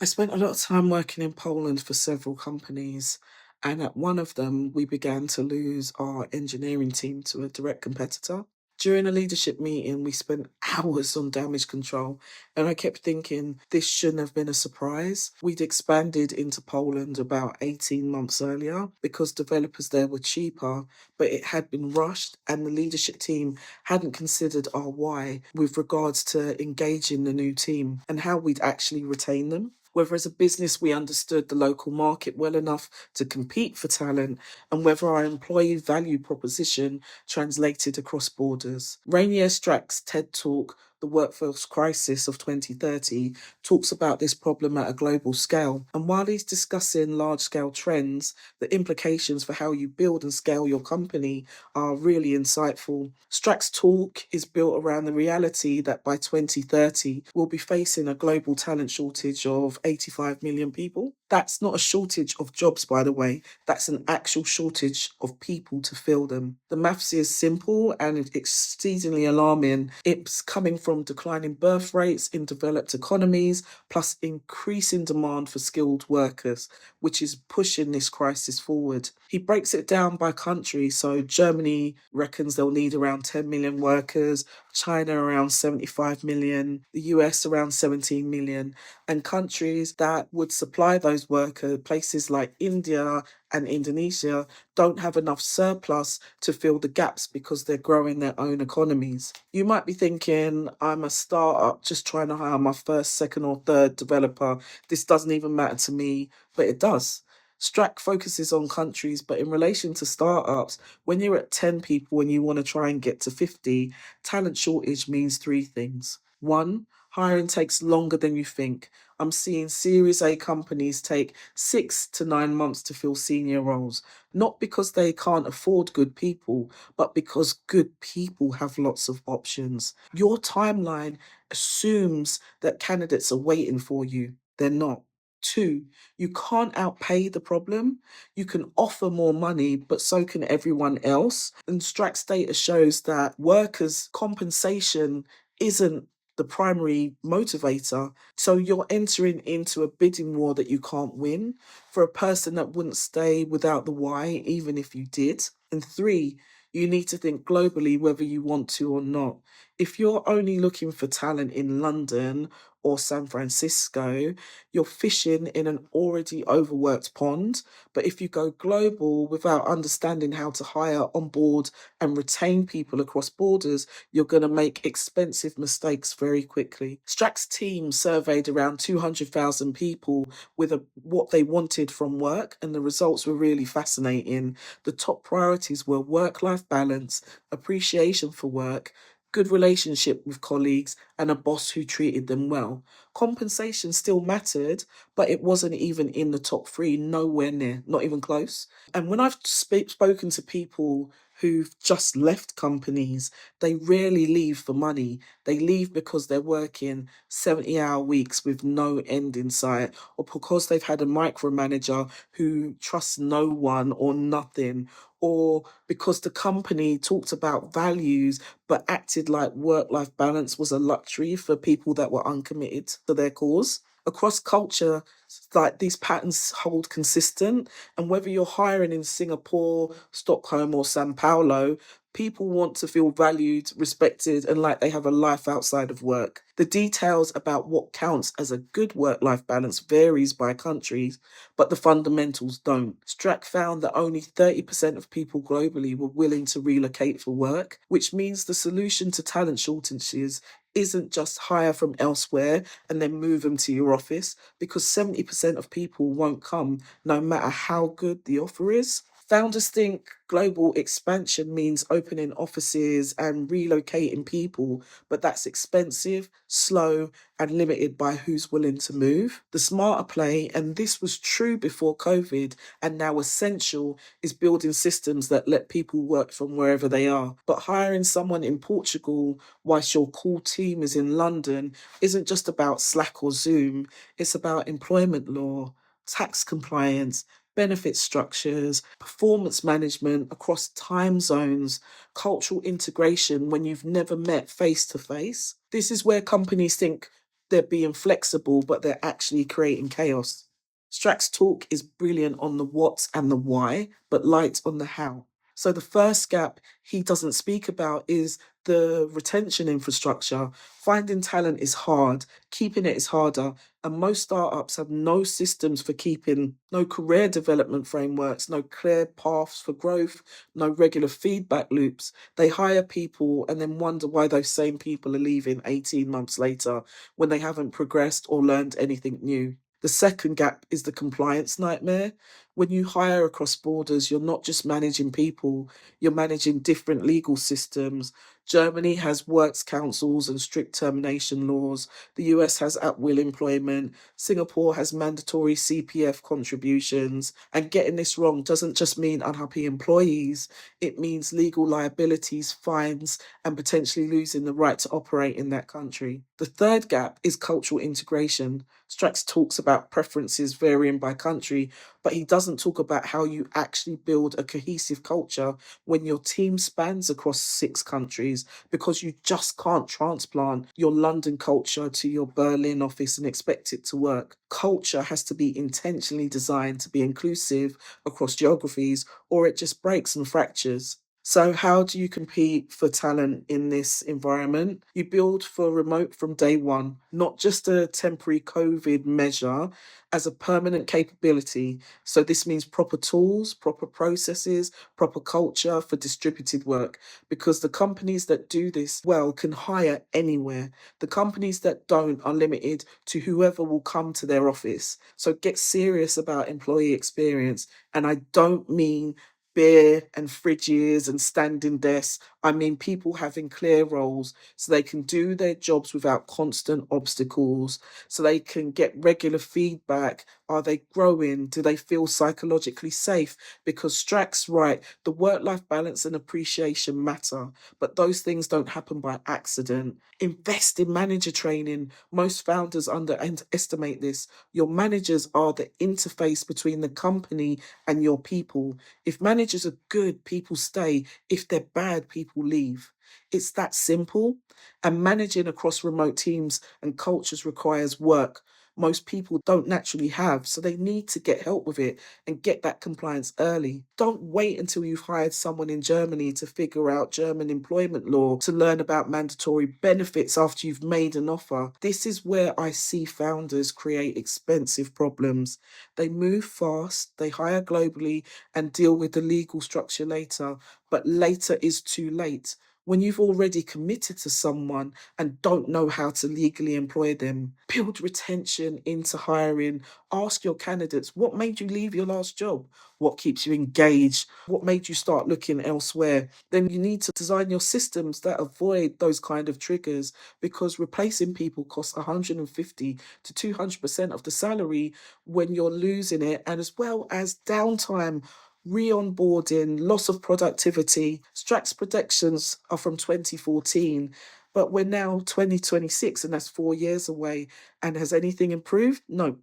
I spent a lot of time working in Poland for several companies, and at one of them, we began to lose our engineering team to a direct competitor. During a leadership meeting, we spent hours on damage control, and I kept thinking this shouldn't have been a surprise. We'd expanded into Poland about 18 months earlier because developers there were cheaper, but it had been rushed, and the leadership team hadn't considered our why with regards to engaging the new team and how we'd actually retain them. Whether as a business we understood the local market well enough to compete for talent, and whether our employee value proposition translated across borders. Rainier Strack's TED Talk, The Workforce Crisis of 2030, talks about this problem at a global scale. And while he's discussing large scale trends, the implications for how you build and scale your company are really insightful. Strack's talk is built around the reality that by 2030, we'll be facing a global talent shortage of 85 million people. That's not a shortage of jobs, by the way. That's an actual shortage of people to fill them. The maths is simple and exceedingly alarming. It's coming from declining birth rates in developed economies, plus increasing demand for skilled workers, which is pushing this crisis forward. He breaks it down by country. So Germany reckons they'll need around 10 million workers, China around 75 million, the US around 17 million, and countries that would supply those workers, places like India and Indonesia, don't have enough surplus to fill the gaps because they're growing their own economies. You might be thinking, I'm a startup just trying to hire my first, second, or third developer. This doesn't even matter to me, but it does. Strack focuses on countries, but in relation to startups, when you're at 10 people and you want to try and get to 50, talent shortage means three things. One, hiring takes longer than you think. I'm seeing Series A companies take 6 to 9 months to fill senior roles, not because they can't afford good people, but because good people have lots of options. Your timeline assumes that candidates are waiting for you. They're not. Two, you can't outpay the problem. You can offer more money, but so can everyone else. And Strack's data shows that workers' compensation isn't the primary motivator. So you're entering into a bidding war that you can't win for a person that wouldn't stay without the why, even if you did. And three, you need to think globally whether you want to or not. If you're only looking for talent in London or San Francisco, you're fishing in an already overworked pond. But if you go global without understanding how to hire, onboard, and retain people across borders, you're going to make expensive mistakes very quickly. Strack's team surveyed around 200,000 people with what they wanted from work, and the results were really fascinating. The top priorities were work-life balance, appreciation for work, good relationship with colleagues, and a boss who treated them well. Compensation still mattered, but it wasn't even in the top three, nowhere near, not even close. And when I've spoken to people who've just left companies, they rarely leave for money. They leave because they're working 70-hour weeks with no end in sight, or because they've had a micromanager who trusts no one or nothing, or because the company talked about values but acted like work-life balance was a luxury for people that were uncommitted to their cause. Across culture, like these patterns hold consistent, and whether you're hiring in Singapore, Stockholm, or Sao Paulo, people want to feel valued, respected, and like they have a life outside of work. The details about what counts as a good work-life balance varies by countries, but the fundamentals don't. Strack found that only 30% of people globally were willing to relocate for work, which means the solution to talent shortages isn't just hire from elsewhere and then move them to your office, because 70% of people won't come no matter how good the offer is. Founders think global expansion means opening offices and relocating people, but that's expensive, slow, and limited by who's willing to move. The smarter play, and this was true before COVID and now essential, is building systems that let people work from wherever they are. But hiring someone in Portugal whilst your core team is in London isn't just about Slack or Zoom, it's about employment law, tax compliance, benefit structures, performance management across time zones, cultural integration when you've never met face to face. This is where companies think they're being flexible, but they're actually creating chaos. Strack's talk is brilliant on the what and the why, but light on the how. So the first gap he doesn't speak about is the retention infrastructure. Finding talent is hard, keeping it is harder, and most startups have no systems for keeping, no career development frameworks, no clear paths for growth, no regular feedback loops. They hire people and then wonder why those same people are leaving 18 months later when they haven't progressed or learned anything new. The second gap is the compliance nightmare. When you hire across borders, you're not just managing people, you're managing different legal systems. Germany has works councils and strict termination laws. The US has at will employment. Singapore has mandatory CPF contributions. And getting this wrong doesn't just mean unhappy employees, it means legal liabilities, fines, and potentially losing the right to operate in that country. The third gap is cultural integration. Strax talks about preferences varying by country, but he doesn't talk about how you actually build a cohesive culture when your team spans across 6 countries, because you just can't transplant your London culture to your Berlin office and expect it to work. Culture has to be intentionally designed to be inclusive across geographies, or it just breaks and fractures. So, how do you compete for talent in this environment? You build for remote from day one, not just a temporary COVID measure, as a permanent capability. So, this means proper tools, proper processes, proper culture for distributed work, because the companies that do this well can hire anywhere. The companies that don't are limited to whoever will come to their office. So, get serious about employee experience. And I don't mean beer and fridges and standing desks. I mean, people having clear roles so they can do their jobs without constant obstacles, so they can get regular feedback. Are they growing? Do they feel psychologically safe? Because Strack's right, the work life balance and appreciation matter, but those things don't happen by accident. Invest in manager training. Most founders underestimate this. Your managers are the interface between the company and your people. If managers are good, people stay. If they're bad, people leave. It's that simple. And managing across remote teams and cultures requires work most people don't naturally have. So they need to get help with it and get that compliance early. Don't wait until you've hired someone in Germany to figure out German employment law, to learn about mandatory benefits after you've made an offer. This is where I see founders create expensive problems. They move fast, they hire globally, and deal with the legal structure later. But later is too late. When you've already committed to someone and don't know how to legally employ them, build retention into hiring. Ask your candidates, what made you leave your last job? What keeps you engaged? What made you start looking elsewhere? Then you need to design your systems that avoid those kind of triggers, because replacing people costs 150 to 200% of the salary when you're losing it, and as well as downtime, re-onboarding, loss of productivity. Strax predictions are from 2014, but we're now 2026 and that's 4 years away. And has anything improved? No.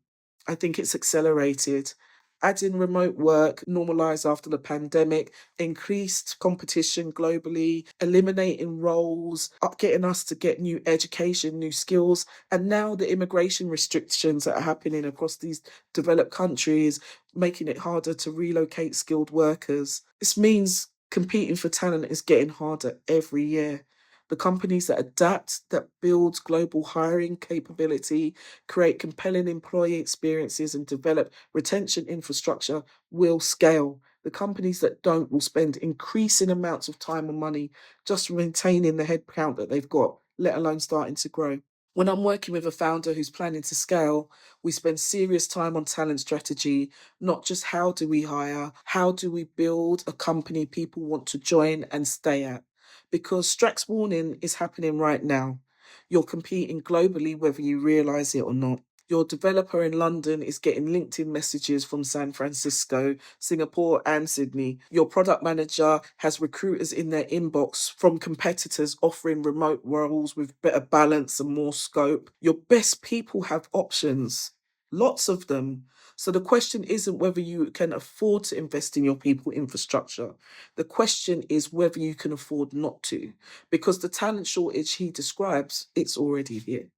I think it's accelerated. Adding remote work, normalised after the pandemic, increased competition globally, eliminating roles, up getting us to get new education, new skills, and now the immigration restrictions that are happening across these developed countries, making it harder to relocate skilled workers. This means competing for talent is getting harder every year. The companies that adapt, that build global hiring capability, create compelling employee experiences, and develop retention infrastructure will scale. The companies that don't will spend increasing amounts of time and money just maintaining the headcount that they've got, let alone starting to grow. When I'm working with a founder who's planning to scale, we spend serious time on talent strategy, not just how do we hire, how do we build a company people want to join and stay at. Because Strax Warning is happening right now. You're competing globally whether you realise it or not. Your developer in London is getting LinkedIn messages from San Francisco, Singapore, and Sydney. Your product manager has recruiters in their inbox from competitors offering remote roles with better balance and more scope. Your best people have options, lots of them. So the question isn't whether you can afford to invest in your people infrastructure. The question is whether you can afford not to, because the talent shortage he describes, it's already here.